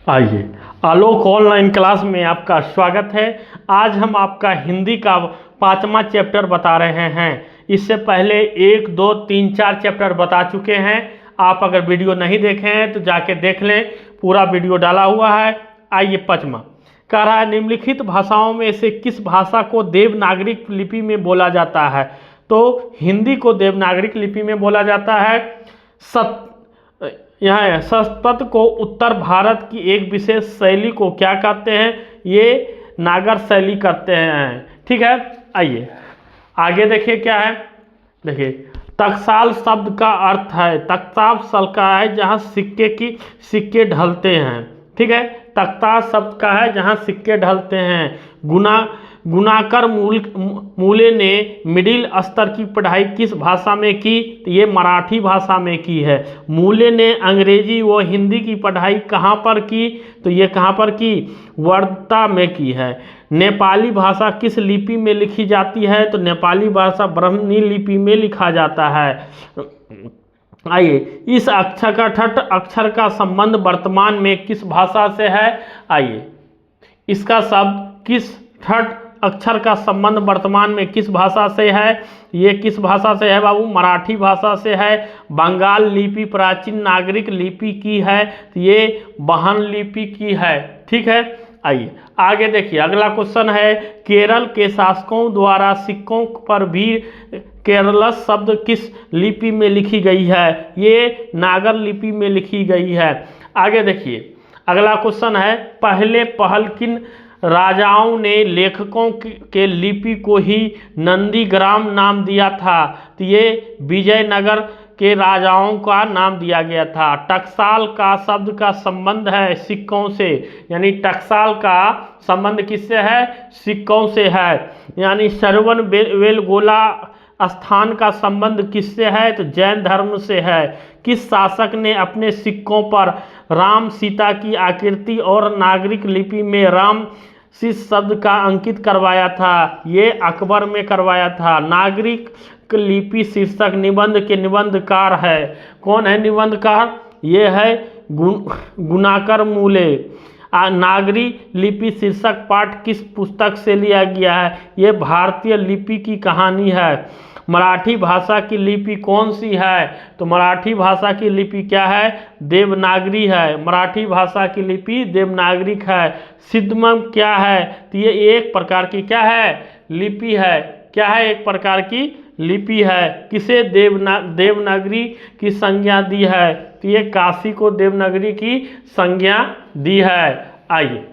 आइए, आलोक online class में आपका स्वागत है। आज हम आपका हिंदी का 5वां चैप्टर बता रहे हैं। इससे पहले 1, 2, 3, 4 चैप्टर बता चुके हैं। आप अगर वीडियो नहीं देखे हैं तो जाके देख लें, पूरा वीडियो डाला हुआ है। आइए 5वां कह रहा है, निम्नलिखित भाषाओं में से किस भाषा को देवनागरिक लिपि में बोला जाता है? तो हिंदी को देवनागरिक लिपि में बोला जाता है। यहाँ है, संस्कृत को उत्तर भारत की एक विशेष शैली को क्या कहते हैं? ये नागर शैली कहते हैं। ठीक है, आइए आगे देखिए क्या है। देखिए, टकसाल शब्द का अर्थ है, टकसाल शब्द का है जहाँ सिक्के ढलते हैं। ठीक है, टकसाल शब्द का है जहाँ सिक्के ढलते हैं। गुणाकर मूले ने मिडिल स्तर की पढ़ाई किस भाषा में की? तो ये मराठी भाषा में की है। मूले ने अंग्रेजी व हिंदी की पढ़ाई कहाँ पर की? तो ये कहाँ पर की? वर्धा में की है। नेपाली भाषा किस लिपि में लिखी जाती है? तो नेपाली भाषा ब्राह्मणी लिपि में लिखा जाता है। आइए, इस अक्षर का ठट अक्षर का संबंध वर्तमान में किस भाषा से है? आइए, इसका शब्द किस ठट अक्षर का संबंध वर्तमान में किस भाषा से है? ये किस भाषा से है बाबू? मराठी भाषा से है। बंगाल लिपि प्राचीन नागरिक लिपि की है, तो ये बहन लिपि की है। ठीक है, आइए आगे देखिए। अगला क्वेश्चन है, केरल के शासकों द्वारा सिक्कों पर भी केरल शब्द किस लिपि में लिखी गई है? ये नागर लिपि में लिखी गई है। आगे देखिए, अगला क्वेश्चन है, पहल किन राजाओं ने लेखकों के लिपि को ही नंदीग्राम नाम दिया था? तो ये विजयनगर के राजाओं का नाम दिया गया था। टकसाल का शब्द का संबंध है सिक्कों से, यानी टकसाल का संबंध किससे है? सिक्कों से है। यानी श्रवण बेलगोला स्थान का संबंध किससे है? तो जैन धर्म से है। किस शासक ने अपने सिक्कों पर राम सीता की आकृति और नागरिक लिपि में राम शीर्ष शब्द का अंकित करवाया था? ये अकबर में करवाया था। नागरिक लिपि शीर्षक निबंध के निबंधकार है। कौन है निबंधकार? ये है गुणाकर मूले। नागरी लिपि शीर्षक पाठ किस पुस्तक से लिया गया है? ये भारतीय लिपि की कहानी है। मराठी भाषा की लिपि कौन सी है? तो मराठी भाषा की लिपि क्या है? देवनागरी है। मराठी भाषा की लिपि देवनागरिक है। सिद्धमम क्या है? तो ये एक प्रकार की क्या है? लिपि है। क्या है? एक प्रकार की लिपि है। किसे देवनागरी की संज्ञा दी है? तो ये काशी को देवनागरी की संज्ञा दी है। आइए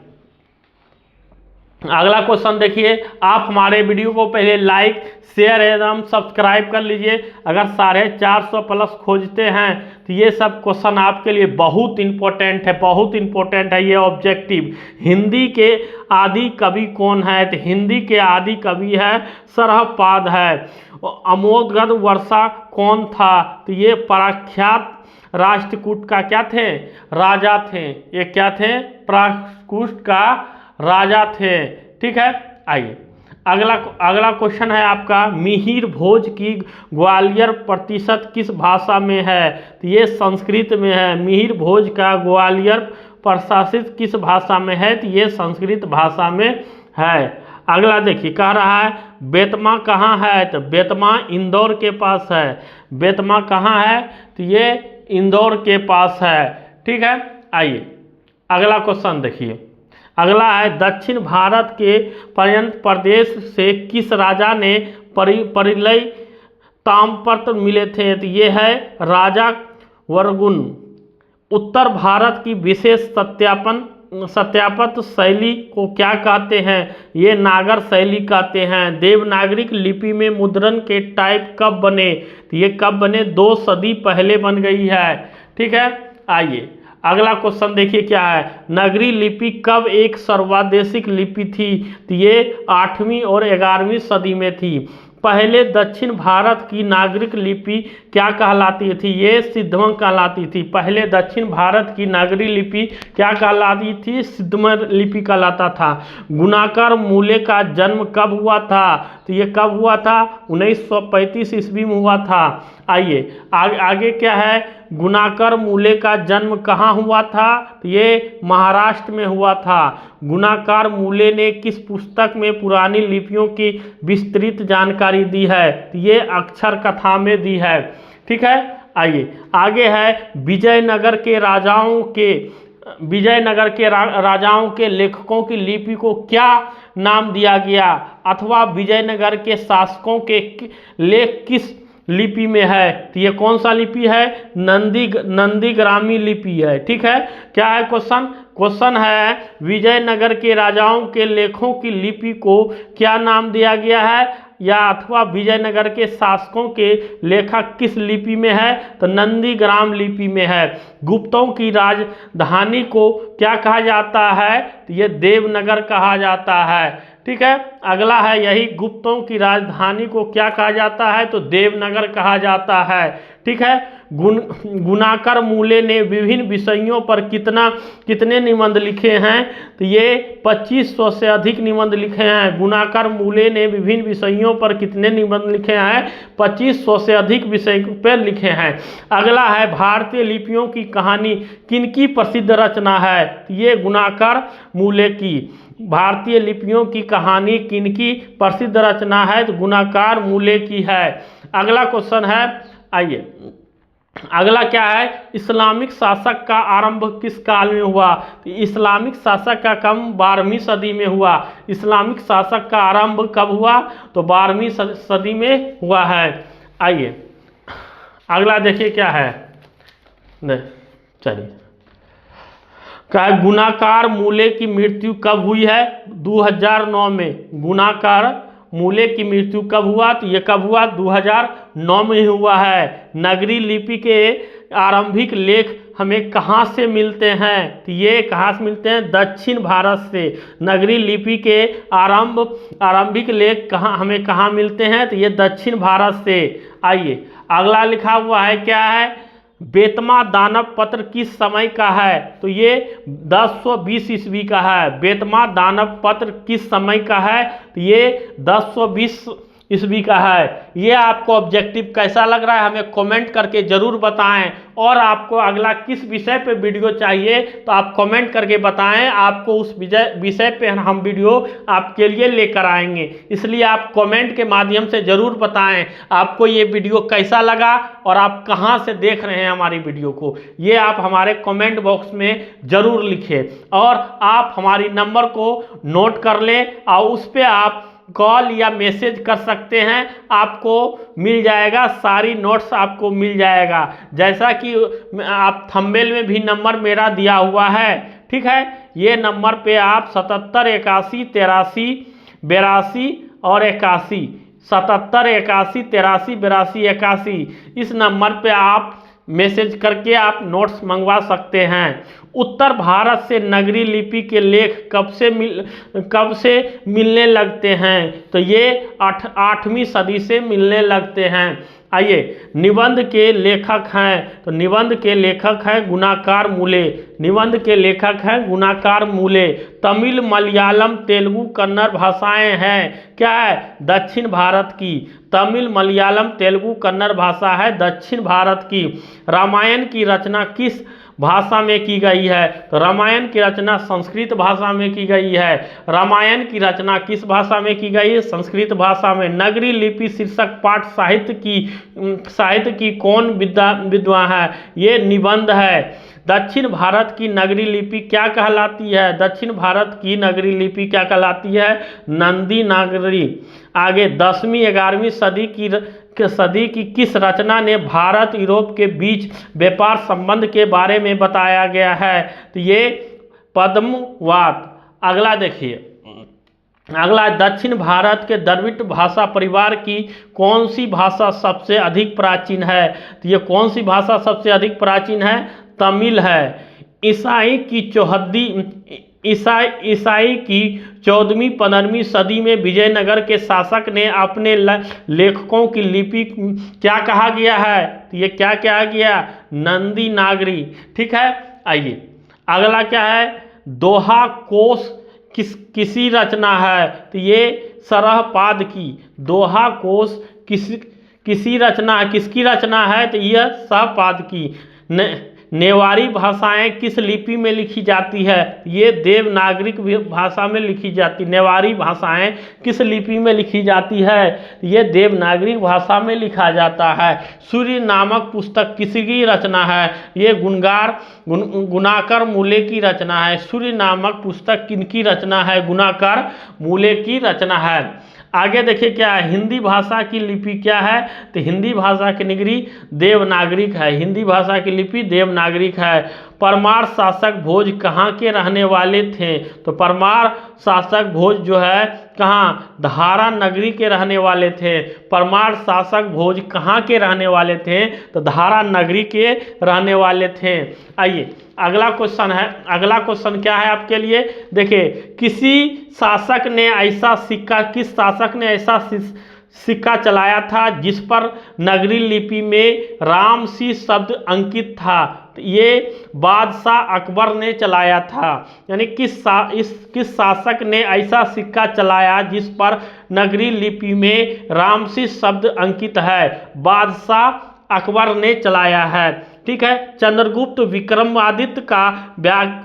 अगला क्वेश्चन देखिए। आप हमारे वीडियो को पहले लाइक शेयर एवं सब्सक्राइब कर लीजिए। अगर 450 प्लस खोजते हैं तो ये सब क्वेश्चन आपके लिए बहुत इंपॉर्टेंट है, बहुत इंपॉर्टेंट है ये ऑब्जेक्टिव। हिंदी के आदि कवि कौन है? तो हिंदी के आदि कवि है सरहपाद है। अमोघगढ़ वर्षा कौन था? तो ये प्रख्यात राष्ट्रकूट का क्या थे? राजा थे। ये क्या थे? प्रख्यात का राजा थे। ठीक है, आइए अगला क्वेश्चन है आपका, मिहिर भोज की ग्वालियर प्रतिशत किस भाषा में है? तो ये संस्कृत में है। मिहिर भोज का ग्वालियर प्रशासित किस भाषा में है? तो ये संस्कृत भाषा में है। अगला देखिए, कह रहा है बेतमा कहाँ है? तो बेतमा इंदौर के पास है। बेतमा कहाँ है? तो ये इंदौर के पास है। ठीक है, आइए अगला क्वेश्चन देखिए। अगला है, दक्षिण भारत के पर्यंत प्रदेश से किस राजा ने परिलय ताम्रपत्र मिले थे? तो ये है राजा वर्गुन। उत्तर भारत की विशेष सत्यापन शैली को क्या कहते हैं? ये नागर शैली कहते हैं। देवनागरिक लिपि में मुद्रण के टाइप कब बने? तो ये कब बने? 2 सदी पहले बन गई है। ठीक है, आइए अगला क्वेश्चन देखिए क्या है। नगरी लिपि कब एक सर्वादेशिक लिपि थी? तो ये 8वीं और 11वीं सदी में थी। पहले दक्षिण भारत की नागरिक लिपि क्या कहलाती थी? ये सिद्धम कहलाती थी। पहले दक्षिण भारत की नागरिक लिपि क्या कहलाती थी? सिद्धम लिपि कहलाता था। गुणाकर मूले का जन्म कब हुआ था? तो ये कब हुआ था? 1935 ईस्वी में हुआ था। आइए आगे क्या है, गुणाकर मूले का जन्म कहाँ हुआ था? तो ये महाराष्ट्र में हुआ था। गुणाकर मूले ने किस पुस्तक में पुरानी लिपियों की विस्तृत जानकारी दी है? तो ये अक्षर कथा में दी है। ठीक है, आइए आगे है विजयनगर के राजाओं के लेखकों की लिपि को क्या नाम दिया गया, अथवा विजयनगर के शासकों के लेख किस लिपि में है? तो ये कौन सा लिपि है? नंदीग्रामी लिपि है। ठीक है, क्या है क्वेश्चन है विजयनगर के राजाओं के लेखों की लिपि को क्या नाम दिया गया है, या अथवा विजयनगर के शासकों के लेखक किस लिपि में है? तो नंदीग्राम लिपि में है। गुप्तों की राजधानी को क्या कहा जाता है? तो ये देवनगर कहा जाता है। ठीक है, अगला है यही गुप्तों की राजधानी को क्या कहा जाता है? तो देवनगर कहा जाता है। ठीक है, गुणाकर मूले ने विभिन्न विषयों पर कितने निबंध लिखे हैं? तो ये 2500 से अधिक निबंध लिखे हैं। गुणाकर मूले ने विभिन्न विषयों पर कितने निबंध लिखे हैं? 2500 से अधिक विषय पर लिखे हैं। अगला है भारतीय लिपियों की कहानी किनकी प्रसिद्ध रचना है? तो ये गुणाकर मूले की। भारतीय लिपियों की कहानी किनकी प्रसिद्ध रचना है? तो गुणाकर मूले की है। अगला क्वेश्चन है, आइए अगला क्या है? इस्लामिक शासक का आरंभ किस काल में हुआ? तो इस्लामिक शासक का कम 12वीं सदी में हुआ। इस्लामिक शासक का आरंभ कब हुआ? तो 12वीं सदी में हुआ है। आइए अगला देखिए क्या है, चलिए क्या है, गुणाकर मूले की मृत्यु कब हुई है? 2009 में। गुणाकर मूले की मृत्यु कब हुआ? तो ये कब हुआ? 2009 में हुआ है। नगरी लिपि के आरंभिक लेख हमें कहाँ से मिलते हैं? तो ये कहाँ से मिलते हैं? दक्षिण भारत से। नगरी लिपि के आरंभिक लेख कहाँ मिलते हैं? तो ये दक्षिण भारत से। आइए अगला लिखा हुआ है क्या है? बेतमा दानव पत्र किस समय का है? तो ये 1020 ईस्वी का है। बेतमा दानव पत्र किस समय का है? तो ये 1020 ईस्वी का है। ये आपको ऑब्जेक्टिव कैसा लग रहा है हमें कमेंट करके ज़रूर बताएं, और आपको अगला किस विषय पे वीडियो चाहिए तो आप कमेंट करके बताएं। आपको उस विषय पे हम वीडियो आपके लिए लेकर आएंगे, इसलिए आप कमेंट के माध्यम से ज़रूर बताएं आपको ये वीडियो कैसा लगा और आप कहाँ से देख रहे हैं हमारी वीडियो को। ये आप हमारे कमेंट बॉक्स में ज़रूर लिखें, और आप हमारी नंबर को नोट कर लें और उस पर आप कॉल या मैसेज कर सकते हैं। आपको मिल जाएगा, सारी नोट्स आपको मिल जाएगा, जैसा कि आप थंबनेल में भी नंबर मेरा दिया हुआ है। ठीक है, ये नंबर पे आप 77 81 83 82 और 81 77 81 83 82 81 इस नंबर पे आप मैसेज करके आप नोट्स मंगवा सकते हैं। उत्तर भारत से नगरी लिपि के लेख कब से मिलने लगते हैं? तो ये 8वीं सदी से मिलने लगते हैं। आइए निबंध के लेखक हैं, तो निबंध के लेखक हैं गुणाकर मूले। निबंध के लेखक हैं गुणाकर मूले। तमिल मलयालम तेलुगु कन्नड़ भाषाएं हैं क्या है? दक्षिण भारत की। तमिल मलयालम तेलुगु कन्नड़ भाषा है दक्षिण भारत की। रामायण की रचना किस भाषा में की गई है? तो रामायण की रचना संस्कृत भाषा में की गई है। रामायण की रचना किस भाषा में की गई है? संस्कृत भाषा में। नगरी लिपि शीर्षक पाठ साहित्य की कौन विद्वान है? ये निबंध है। दक्षिण भारत की नगरी लिपि क्या कहलाती है? दक्षिण भारत की नगरी लिपि क्या कहलाती है? नंदी नागरी। आगे 10वीं 11वीं सदी की किस रचना ने भारत यूरोप के बीच व्यापार संबंध के बारे में बताया गया है? तो ये पद्मवात। अगला देखिए, अगला दक्षिण भारत के द्रविड़ भाषा परिवार की कौन सी भाषा सबसे अधिक प्राचीन है? तो ये कौन सी भाषा सबसे अधिक प्राचीन है? तमिल है। ईसाई की 14वीं 15वीं सदी में विजयनगर के शासक ने अपने लेखकों की लिपि क्या कहा गया है? तो ये क्या कहा गया? नंदी नागरी। ठीक है, आइए अगला क्या है? दोहा कोश किसी रचना है? तो ये सरहपाद की। दोहा कोश किसकी रचना है? तो यह सहपाद की। नेवारी भाषाएं किस लिपि में लिखी जाती है? ये देवनागरिक भाषा में लिखी जाती। नेवारी भाषाएं किस लिपि में लिखी जाती है? ये देवनागरिक भाषा में लिखा जाता है। सूर्य नामक पुस्तक किसकी रचना है? ये गुणाकर मूले की रचना है। सूर्य नामक पुस्तक किनकी रचना है? गुणाकर मूले की रचना है। आगे देखिए क्या है, हिंदी भाषा की लिपि क्या है? तो हिंदी भाषा की निगरी देवनागरिक है। हिंदी भाषा की लिपि देवनागरिक है। परमार शासक भोज कहाँ के रहने वाले थे? तो परमार शासक भोज जो है कहाँ? धारा नगरी के रहने वाले थे। परमार शासक भोज कहाँ के रहने वाले थे? तो धारा नगरी के रहने वाले थे। आइए अगला क्वेश्चन है। अगला क्वेश्चन क्या है आपके लिए? देखिए, किस शासक ने ऐसा सिक्का चलाया था जिस पर नगरी लिपि में रामसी शब्द अंकित था? ये बादशाह अकबर ने चलाया था। यानी किस शासक ने ऐसा सिक्का चलाया जिस पर नगरी लिपि में रामसी शब्द अंकित है? बादशाह अकबर ने चलाया है। ठीक है। चंद्रगुप्त विक्रमादित्य का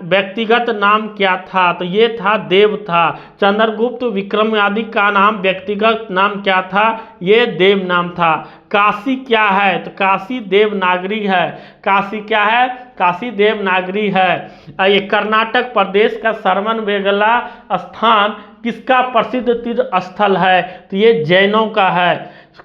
व्यक्तिगत नाम क्या था? तो ये था देव था। चंद्रगुप्त विक्रमादित्य का नाम व्यक्तिगत नाम क्या था? ये देव नाम था। काशी क्या है? तो काशी देवनागरी है। काशी क्या है? काशी देवनागरी है। ये कर्नाटक प्रदेश का श्रवणबेगला स्थान किसका प्रसिद्ध तीर्थ स्थल है? तो ये जैनों का है।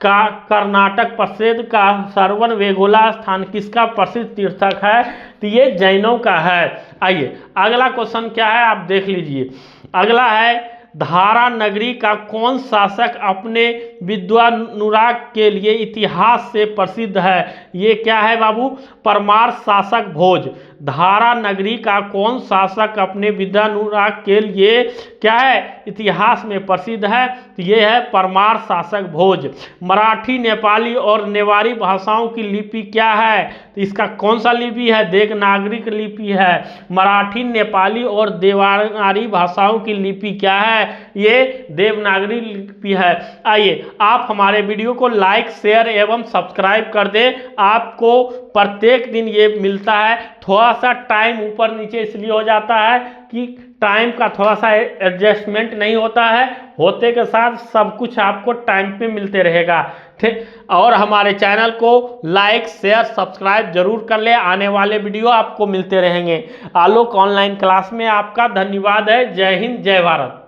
कर्नाटक प्रसिद्ध का श्रवणबेगला स्थान किसका प्रसिद्ध तीर्थक है? तो ये जैनों का है। आइए अगला क्वेश्चन क्या है आप देख लीजिए। अगला है, धारा नगरी का कौन शासक अपने विद्वानुराग के लिए इतिहास से प्रसिद्ध है? ये क्या है बाबू? परमार शासक भोज। धारा नगरी का कौन शासक अपने विद्वानुराग के लिए क्या है? इतिहास में प्रसिद्ध है। तो ये है परमार शासक भोज। मराठी, नेपाली और नेवारी भाषाओं की लिपि क्या है? तो इसका कौन सा लिपि है? देवनागरिक लिपि है। मराठी, नेपाली और देवनागरी भाषाओं की लिपि क्या है? ये देवनागरी लिपि है। आइए आप हमारे वीडियो को लाइक, शेयर एवं सब्सक्राइब कर दें। आपको प्रत्येक दिन ये मिलता है। थोड़ा सा टाइम ऊपर नीचे इसलिए हो जाता है कि टाइम का थोड़ा सा एडजस्टमेंट नहीं होता है। होते के साथ सब कुछ आपको टाइम पे मिलते रहेगा। ठीक, और हमारे चैनल को लाइक, शेयर, सब्सक्राइब जरूर कर ले। आने वाले वीडियो आपको मिलते रहेंगे। आलोक ऑनलाइन क्लास में आपका धन्यवाद है। जय हिंद, जय भारत।